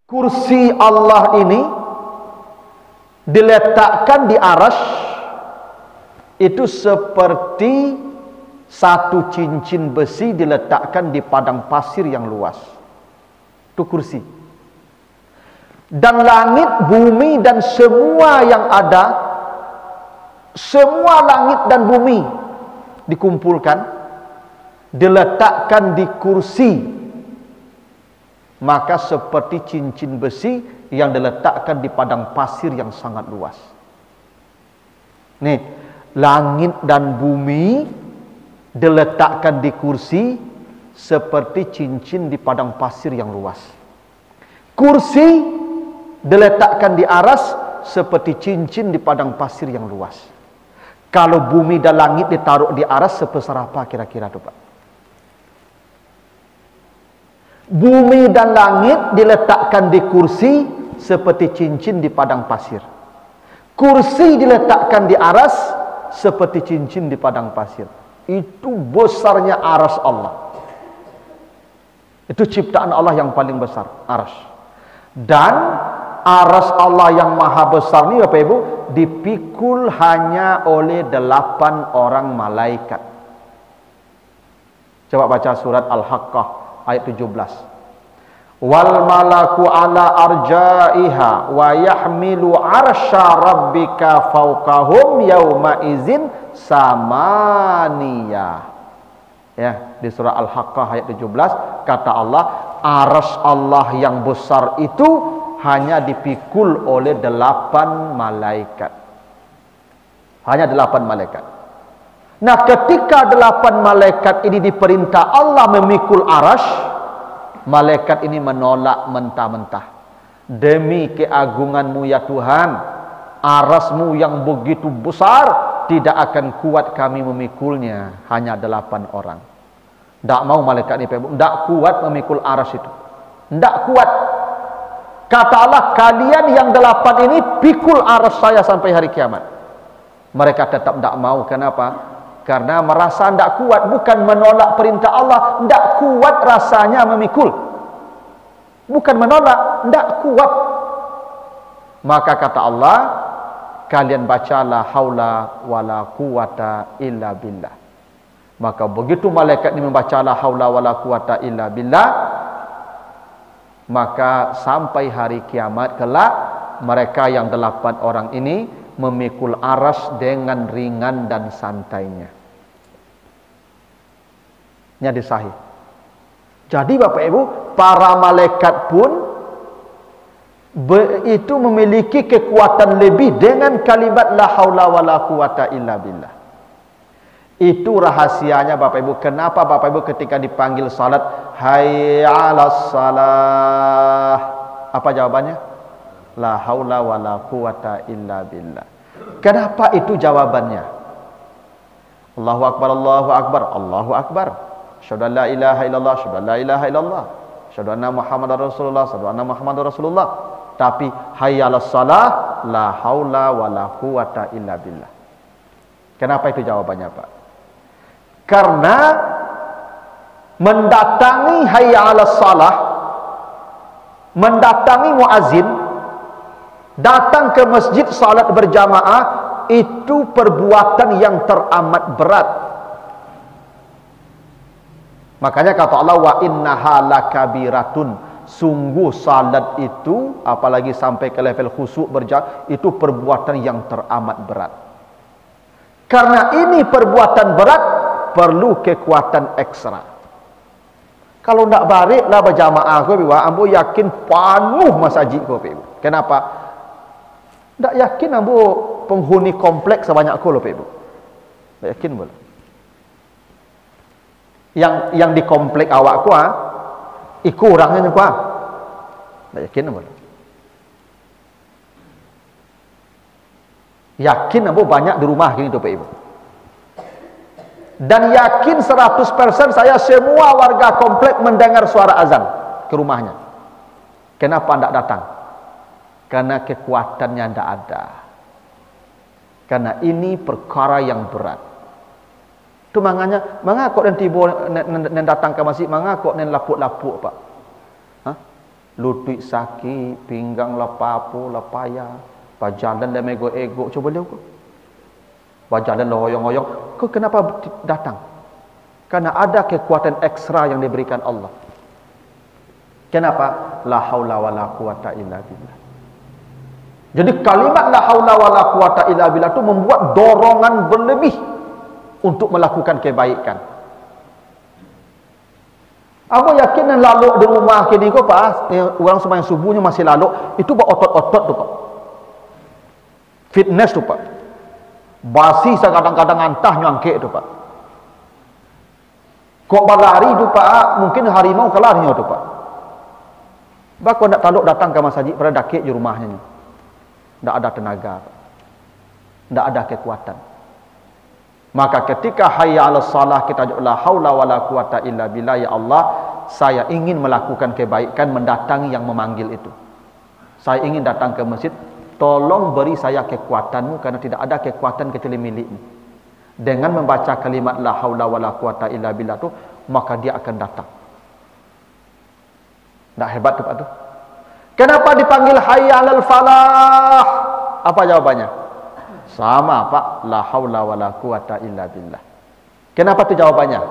Kursi Allah ini diletakkan di arasy itu seperti satu cincin besi diletakkan di padang pasir yang luas. Itu kursi. Dan langit, bumi dan semua yang ada, semua langit dan bumi dikumpulkan, diletakkan di kursi, maka seperti cincin besi yang diletakkan di padang pasir yang sangat luas. Nih, langit dan bumi diletakkan di kursi seperti cincin di padang pasir yang luas. Kursi diletakkan di aras seperti cincin di padang pasir yang luas. Kalau bumi dan langit ditaruh di aras sebesar apa kira-kira tuh Pak? Bumi dan langit diletakkan di kursi seperti cincin di padang pasir. Kursi diletakkan di aras seperti cincin di padang pasir. Itu besarnya aras Allah. Itu ciptaan Allah yang paling besar, aras. Dan aras Allah yang maha besar ini Bapak Ibu dipikul hanya oleh 8 orang malaikat. Coba baca surat Al-Haqqah ayat 17. Wal malaku ala arjaiha wa yahmilu arsya rabbika fawqahum yawma izin samaniyah. Ya, di surah Al-Haqqah ayat 17 kata Allah, arsy Allah yang besar itu hanya dipikul oleh 8 malaikat. Hanya 8 malaikat. Nah, ketika 8 malaikat ini diperintah Allah memikul arsy, malaikat ini menolak mentah-mentah. Demi keagungan-Mu ya Tuhan, arasmu yang begitu besar, tidak akan kuat kami memikulnya. Hanya 8 orang. Tidak mau malaikat ini, tidak kuat memikul aras itu. Tidak kuat. Kata Allah, kalian yang 8 ini pikul aras saya sampai hari kiamat. Mereka tetap tidak mau. Kenapa? Karena merasa tidak kuat. Bukan menolak perintah Allah, tidak kuat rasanya memikul. Bukan menolak, tidak kuat. Maka kata Allah, kalian bacalah haula wala quwata illa billah. Maka begitu malaikat ini membaca la haula wala quwata illa billah, maka sampai hari kiamat kelak mereka yang 8 orang ini memikul aras dengan ringan dan santainya. Ini hadis sahih. Jadi Bapak Ibu, para malaikat pun itu memiliki kekuatan lebih dengan kalimat la haula wala quwata illa billah. Itu rahasianya Bapak Ibu. Kenapa Bapak Ibu ketika dipanggil salat, hayya 'alas salah, apa jawabannya? La haula wala quwata illa billah. Kenapa itu jawabannya? Allahu akbar, Allahu akbar, Allahu akbar. Asyhadu an la ilaha illallah, asyhadu an la ilaha illallah. Asyhadu anna Muhammadar Rasulullah, asyhadu anna Muhammadar Rasulullah. Tapi hayya 'alas salah, la haula wala quwata illa billah. Kenapa itu jawabannya, Pak? Karena mendatangi hayya 'alas salah, mendatangi muazin, datang ke masjid salat berjamaah, itu perbuatan yang teramat berat. Makanya kata Allah, wa innaha lakabiratun, sungguh salat itu apalagi sampai ke level khusyuk berjamaah itu perbuatan yang teramat berat. Karena ini perbuatan berat, perlu kekuatan ekstra. Kalau tidak baliklah berjamaah kau, ambo yakin penuh masjid kau. Kenapa? Tak yakin ambo penghuni kompleks sebanyak kau, Ibu. Tak yakin boleh. Yang di komplek awak ku iku orangnya ku. Tak yakin boleh. Yakin ambo banyak di rumah gini tu, Ibu. Dan yakin 100% saya semua warga komplek mendengar suara azan ke rumahnya. Kenapa tidak datang? Karena kekuatannya tidak ada. Karena ini perkara yang berat. Itu makanya, mengapa kok nanti datang ke masjid, mengapa kok nen lapuk-lapuk, Pak? Hah? lutut sakit, pinggang lepapu, lepaya, bajalan dan ego-ego, coba lihat kau. Bajalan loyong-loyong, kau kenapa datang? Karena ada kekuatan ekstra yang diberikan Allah. Kenapa? La haula wala quwata illa billah. Jadi kalimat la haula wala quwata illa billah itu membuat dorongan berlebih untuk melakukan kebaikan. Aku yakin yang lalu di rumah kini kau Pak, orang sembahyang subuhnya masih lalu, itu buat otot-otot tu Pak. Fitness tu Pak. Basi kadang-kadang antah nyangkek tu Pak. Kok berlari tu Pak, mungkin harimau kelarinya tu Pak. Bahkan nak taluk datang ke masjid pada dakik di rumahnya. Tak ada tenaga, tak ada kekuatan. Maka ketika hayya 'alas salah kita la haula wala quwata illa billah, ya Allah, saya ingin melakukan kebaikan, mendatangi yang memanggil itu. Saya ingin datang ke masjid, tolong beri saya kekuatanmu karena tidak ada kekuatan kecuali milikmu. Dengan membaca kalimat la haula wala quwata illa billah tu, maka dia akan datang. Tak hebat tu Pak tu. Kenapa dipanggil hayya 'alal falah? Apa jawabannya? Sama Pak, la haula wala quwata illa billah. Kenapa tu jawabannya?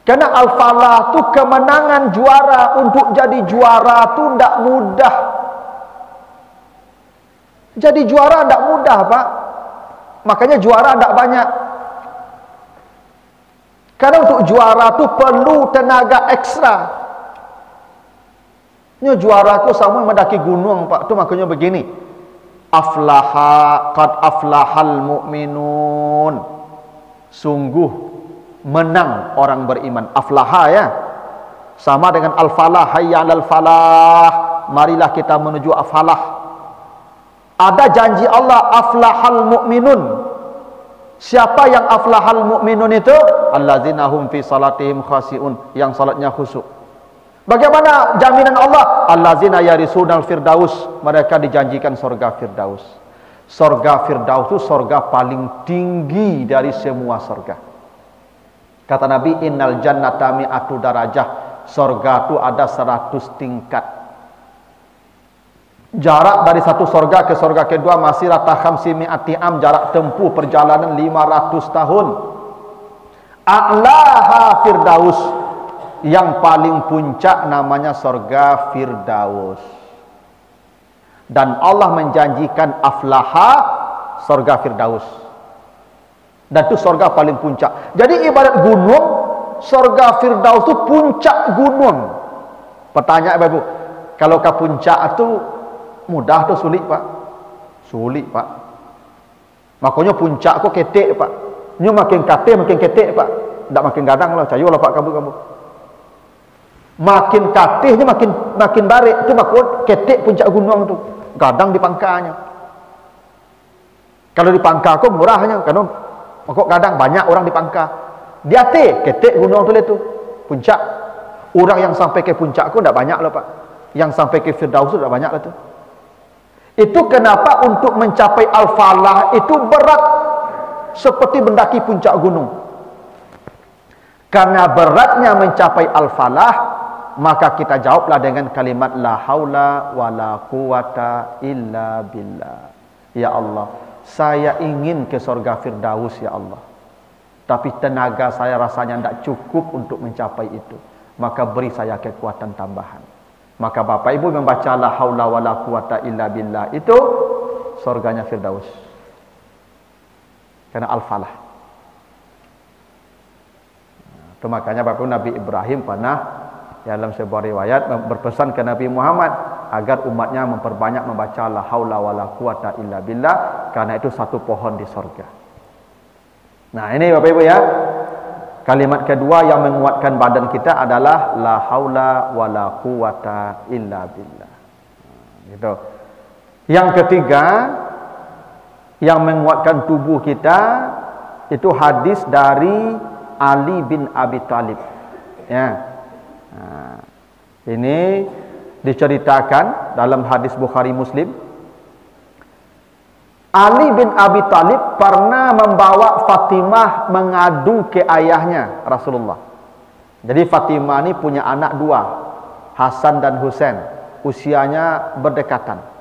Karena al-falah tu kemenangan juara. Untuk jadi juara tu tak mudah. Jadi juara tak mudah Pak. Makanya juara tak banyak. Karena untuk juara tu perlu tenaga ekstra. Ini juara tu sama mendaki gunung Pak. Tu makanya begini. Aflaha qad aflahal mu'minun. Sungguh menang orang beriman. Aflaha ya. Sama dengan al-falah, hayya 'alal falah. Marilah kita menuju al-falah. Ada janji Allah aflahal mu'minun. Siapa yang aflahal mu'minun itu? Allazina hum fi salatihim khashi'un, yang salatnya khusyuk. Bagaimana jaminan Allah? Allazina yarisunal firdaus, mereka dijanjikan surga firdaus. Surga firdaus itu surga paling tinggi dari semua surga. Kata Nabi, innal jannata mi'atu darajah. Surga itu ada 100 tingkat. Jarak dari satu surga ke surga kedua masih rata khamsi mi'ati am, jarak tempuh perjalanan 500 tahun. A'laha firdaus, yang paling puncak namanya surga firdaus. Dan Allah menjanjikan aflaha, surga firdaus. Dan itu surga paling puncak. Jadi ibarat gunung, surga firdaus itu puncak gunung. Pertanyaan Ibu, kalau ke puncak itu mudah atau sulit Pak? Sulit Pak. Makanya puncak kok ketek Pak. Ini makin kate makin ketek Pak. Tak makin gadang lah, cayo lah Pak kamu. Makin katihnya makin barik. Itu makin ketek puncak gunung tu. Gadang di pangkanya. Kalau di pangka kok murahnya, karena kok gadang banyak orang di pangka. Di atas ketek gunung tu itu puncak. Orang yang sampai ke puncak kok tak banyak lah Pak. Yang sampai ke firdaus tu tak banyak lah tu. Itu kenapa untuk mencapai al-falah itu berat seperti mendaki puncak gunung. Karena beratnya mencapai al-falah, maka kita jawablah dengan kalimat la haula wala quwata illa billah. Ya Allah, saya ingin ke surga firdaus ya Allah. Tapi tenaga saya rasanya tidak cukup untuk mencapai itu. Maka beri saya kekuatan tambahan. Maka Bapak Ibu membaca la haula wala quwata illa billah, itu surganya firdaus. Karena al-falah. Itu makanya Bapak Nabi Ibrahim pernah dalam sebuah riwayat berpesan ke Nabi Muhammad agar umatnya memperbanyak membaca la haula wala quwata illa billah, karena itu satu pohon di surga. Nah, ini Bapak Ibu ya. Kalimat kedua yang menguatkan badan kita adalah la haula wala quwata illa billah. Gitu. Yang ketiga yang menguatkan tubuh kita itu hadis dari Ali bin Abi Thalib. Ya. Nah, ini diceritakan dalam hadis Bukhari Muslim. Ali bin Abi Thalib pernah membawa Fatimah mengadu ke ayahnya Rasulullah. Jadi Fatimah ini punya anak dua. Hasan dan Husain, usianya berdekatan.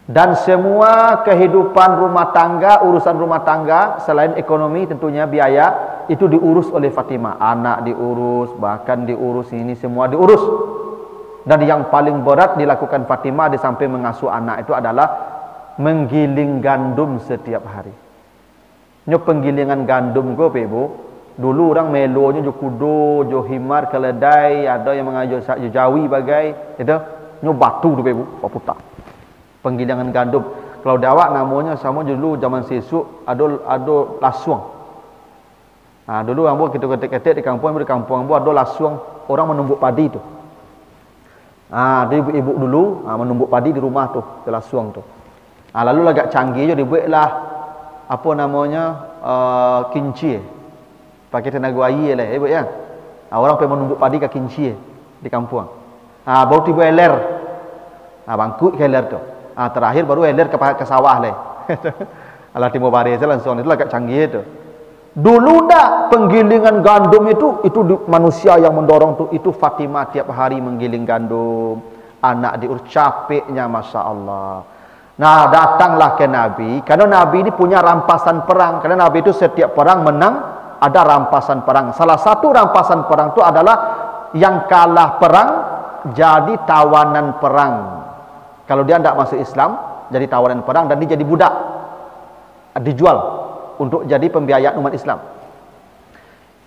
Dan semua kehidupan rumah tangga, urusan rumah tangga selain ekonomi tentunya biaya itu diurus oleh Fatimah. Anak diurus, bahkan diurus ini semua diurus. Dan yang paling berat dilakukan Fatimah di samping mengasuh anak itu adalah menggiling gandum setiap hari. Nyo penggilingan gandum go Ibu. Dulu orang melonya jo kudo, jo himar, keledai, ada yang mengajar jawi bagai itu nyo batu tu Ibu, paputak. Penggilingan gandum. Kalau dawak namanya sama dulu zaman sesuk ada lasuang. Nah, dulu ambo kita ketik-ketik di kampung ambo ada lasuang orang menumbuk padi tu. Ah, dia ibu dulu menumbuk padi di rumah tu, di lasuang tu. Ah, lalu agak canggih je dibuatlah apa namanya kinci. Pakai tenaga air lah, ibu ya. Orang pergi menumbuk padi ke kinci di kampung. Baru tiba eler. Bangkut ke eler tu. Terakhir baru eler ke sawah lah. Alah timur baris langsung itu agak canggih tu. Dulu dah penggilingan gandum itu manusia yang mendorong tu, itu Fatimah tiap hari menggiling gandum. Anak diurus capeknya, masya Allah. Nah, datanglah ke Nabi. Karena Nabi ini punya rampasan perang. Karena Nabi itu setiap perang menang. Ada rampasan perang. Salah satu rampasan perang itu adalah yang kalah perang jadi tawanan perang. Kalau dia tidak masuk Islam, jadi tawanan perang dan dia jadi budak. Dijual untuk jadi pembiayaan umat Islam.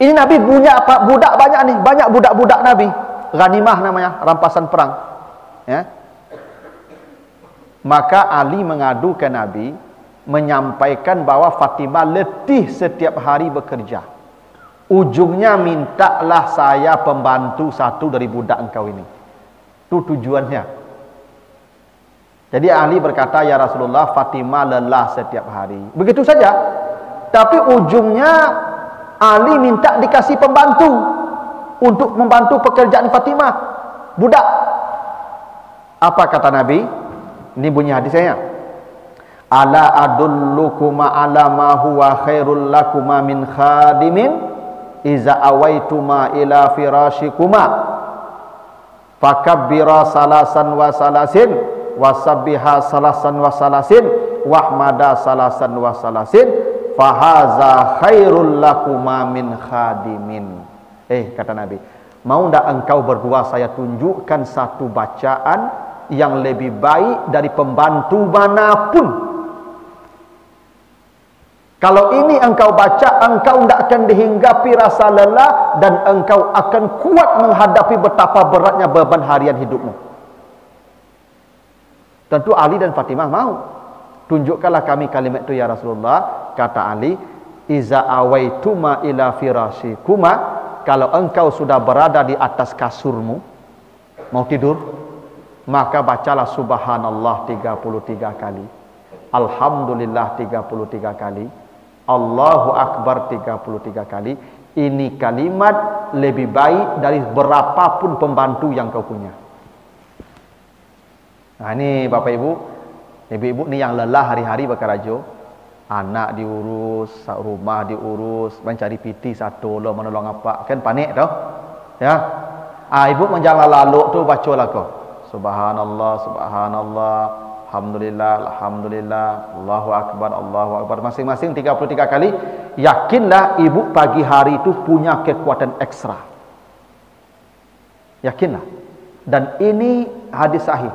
Ini Nabi punya apa? Budak banyak nih, banyak budak-budak Nabi. Ghanimah namanya, rampasan perang. Ya. Maka Ali mengadu ke Nabi, menyampaikan bahwa Fatimah letih setiap hari bekerja. Ujungnya mintalah saya pembantu satu dari budak engkau ini. Itu tujuannya. Jadi Ali berkata, ya Rasulullah, Fatimah lelah setiap hari. Begitu saja. Tapi ujungnya Ali minta dikasih pembantu untuk membantu pekerjaan Fatimah, budak. Apa kata Nabi? Ini bunyi hadisnya. Ala adullukuma ala ma huwa khairul lakuma min khadimin iza awaituma ila firashikuma fakabbira salasan wa salasin wasabbiha salasan wa salasin wahmada salasan wa salasin fahaza khairul lakuma min khadimin. Kata Nabi, mau ndak engkau berdua saya tunjukkan satu bacaan yang lebih baik dari pembantu manapun. Kalau ini engkau baca, engkau tidak akan dihinggapi rasa lelah dan engkau akan kuat menghadapi betapa beratnya beban harian hidupmu. Tentu Ali dan Fatimah mau. Tunjukkanlah kami kalimat itu ya Rasulullah. Kata Ali, iza awaituma ila firashikuma, kalau engkau sudah berada di atas kasurmu mau tidur, maka bacalah subhanallah 33 kali, alhamdulillah 33 kali, Allahu Akbar 33 kali. Ini kalimat lebih baik dari berapapun pembantu yang kau punya. Nah, ini Bapak Ibu, ibu-ibu ni yang lelah hari-hari berkerajo, anak diurus, rumah diurus, mencari piti satu lo menolong apa, kan panik tau? Ya. Ibu menjalan lalu tu bacalah kau. Subhanallah, subhanallah, alhamdulillah, alhamdulillah, Allahu Akbar, Allahu Akbar. Masing-masing 33 kali. Yakinlah ibu pagi hari itu punya kekuatan ekstra. Yakinlah. Dan ini hadis sahih.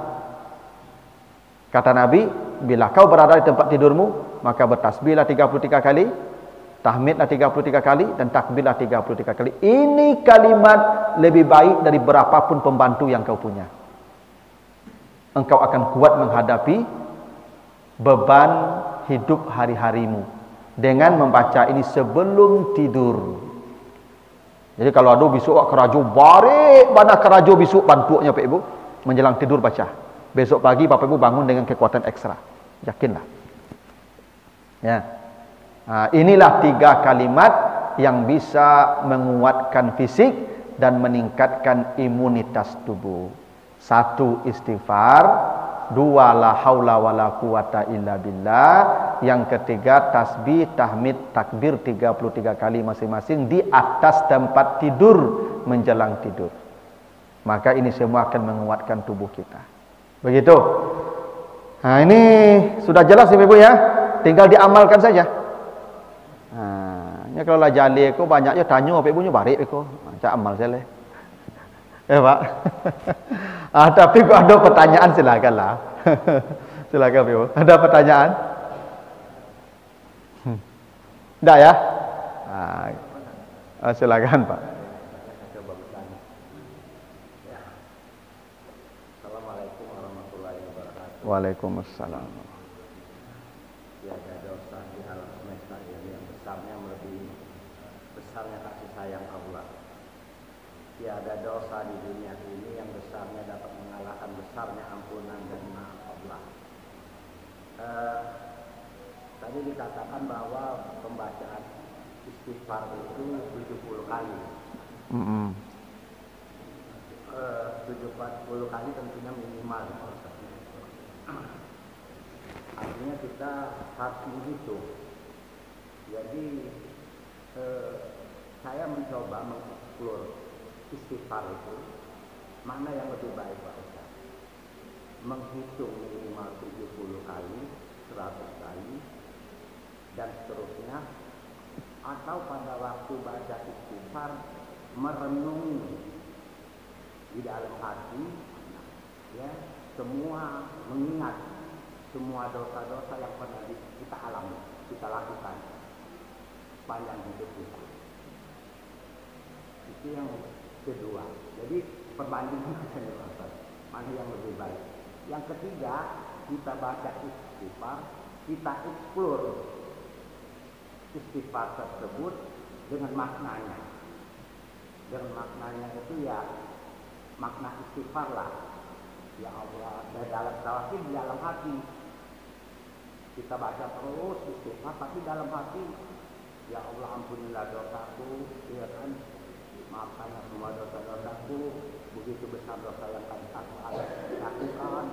Kata Nabi, bila kau berada di tempat tidurmu, maka bertasbihlah 33 kali, tahmidlah 33 kali, dan takbirlah 33 kali. Ini kalimat lebih baik dari berapapun pembantu yang kau punya. Engkau akan kuat menghadapi beban hidup hari-harimu dengan membaca ini sebelum tidur. Jadi kalau ada besok kerajo barik, mana kerajo besok bantuknya Pak Ibu menjelang tidur baca. Besok pagi Bapak Ibu bangun dengan kekuatan ekstra. Yakinlah. Ya. Nah, inilah 3 kalimat yang bisa menguatkan fisik dan meningkatkan imunitas tubuh. 1 istighfar, 2 la haula wala quwata illa billah, yang ketiga tasbih, tahmid, takbir 33 kali masing-masing di atas tempat tidur menjelang tidur. maka ini semua akan menguatkan tubuh kita. Begitu. Nah, ini sudah jelas Ibu ya, tinggal diamalkan saja. Nah, ini kalau lah jali aku banyak ya tanya apa ibunya barik aku, macam amal saya leh. Pak. Tapi kalau ada pertanyaan silakanlah. Silakan Ibu. Ada pertanyaan? Enggak ya? Silakan Pak. Assalamualaikum warahmatullahi wabarakatuh. Waalaikumsalam. Tiada dosa di alam semesta ini yang besarnya melebihi besarnya kasih sayang Allah. Tiada dosa di dunia ini yang besarnya dapat mengalahkan besarnya ampunan dan maaf Allah. Tadi dikatakan bahwa pembacaan istighfar itu 70 kali. 70 kali tentunya minimal. Artinya kita harus menghitung. Jadi saya mencoba mengeksplor istighfar itu mana yang lebih baik Pak Ustaz. Menghitung minimal 70 kali, 100 kali dan seterusnya, atau pada waktu baca istighfar merenungi di dalam hati, ya, semua mengingat semua dosa-dosa yang pernah kita alami, kita lakukan sepanjang hidup kita. Itu yang kedua. Jadi perbandingan mana yang lebih baik. Yang ketiga, kita baca istighfar, kita eksplor istighfar tersebut dengan maknanya. Dengan maknanya itu ya makna istighfar lah. Ya Allah, dari dalam tawakal di dalam hati. Kita baca terus istighfar, tapi dalam hati, ya Allah ampunilah dosaku, ya kan, maafkanlah semua dosa-dosaku, begitu besar dosa yang aku lakukan.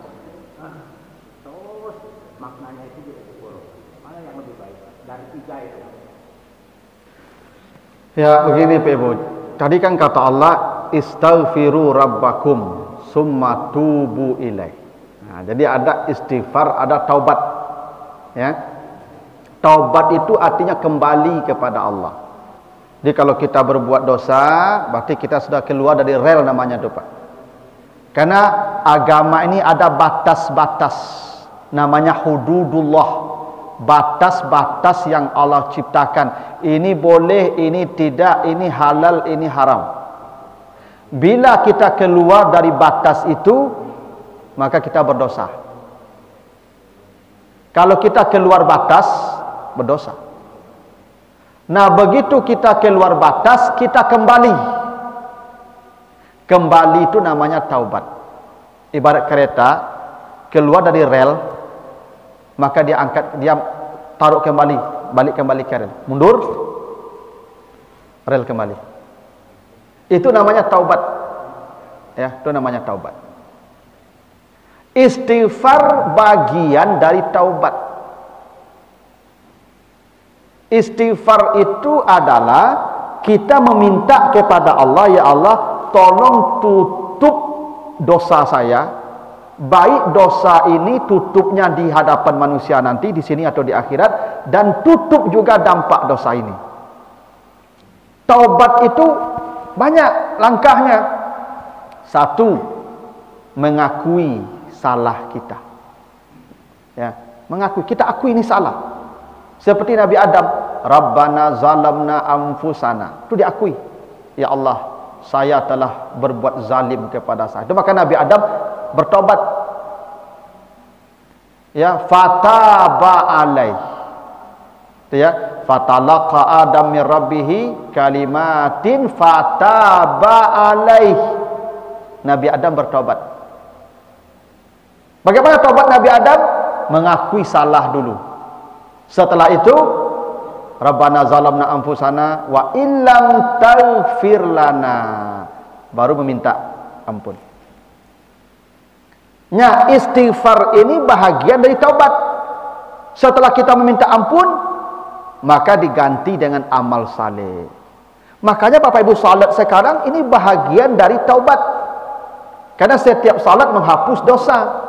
Terus maknanya itu diukur. Mana yang lebih baik dari tiga itu? Ya begini Pak Ibu. Tadi kan kata Allah, istaghfiru rabbakum summa tubu ilaih. Nah, jadi ada istighfar, ada taubat. Ya. Taubat itu artinya kembali kepada Allah. Jadi kalau kita berbuat dosa, berarti kita sudah keluar dari rel namanya itu Pak. Karena agama ini ada batas-batas, namanya hududullah. Batas-batas yang Allah ciptakan. Ini boleh, ini tidak, ini halal, ini haram. Bila kita keluar dari batas itu, maka kita berdosa. Kalau kita keluar batas, berdosa. Nah, begitu kita keluar batas, kita kembali. Kembali itu namanya taubat. Ibarat kereta keluar dari rel, maka dia angkat, dia taruh kembali, balik kembali ke rel, mundur, rel kembali. Itu namanya taubat. Ya, itu namanya taubat. Istighfar bagian dari taubat. Istighfar itu adalah kita meminta kepada Allah, ya Allah, tolong tutup dosa saya. Baik dosa ini tutupnya di hadapan manusia nanti di sini atau di akhirat, dan tutup juga dampak dosa ini. Taubat itu banyak langkahnya. Satu, mengakui salah kita. Ya, mengakui, kita akui ini salah. Seperti Nabi Adam, Rabbana zalamna anfusana. Itu diakui. Ya Allah, saya telah berbuat zalim kepada saya. Itu maka Nabi Adam bertobat. Ya, fataba alaih. Itu ya, fatalaqa Adam min rabbih kalimatin fataba alaih. Nabi Adam bertobat. Bagaimana tobat Nabi Adam? Mengakui salah dulu. Setelah itu, Rabbana zalamna anfusana wa illam taghfir lana. Baru meminta ampun. Nah, istighfar ini bahagian dari taubat. Setelah kita meminta ampun, maka diganti dengan amal saleh. Makanya Bapak Ibu salat sekarang ini bahagian dari taubat. Karena setiap salat menghapus dosa.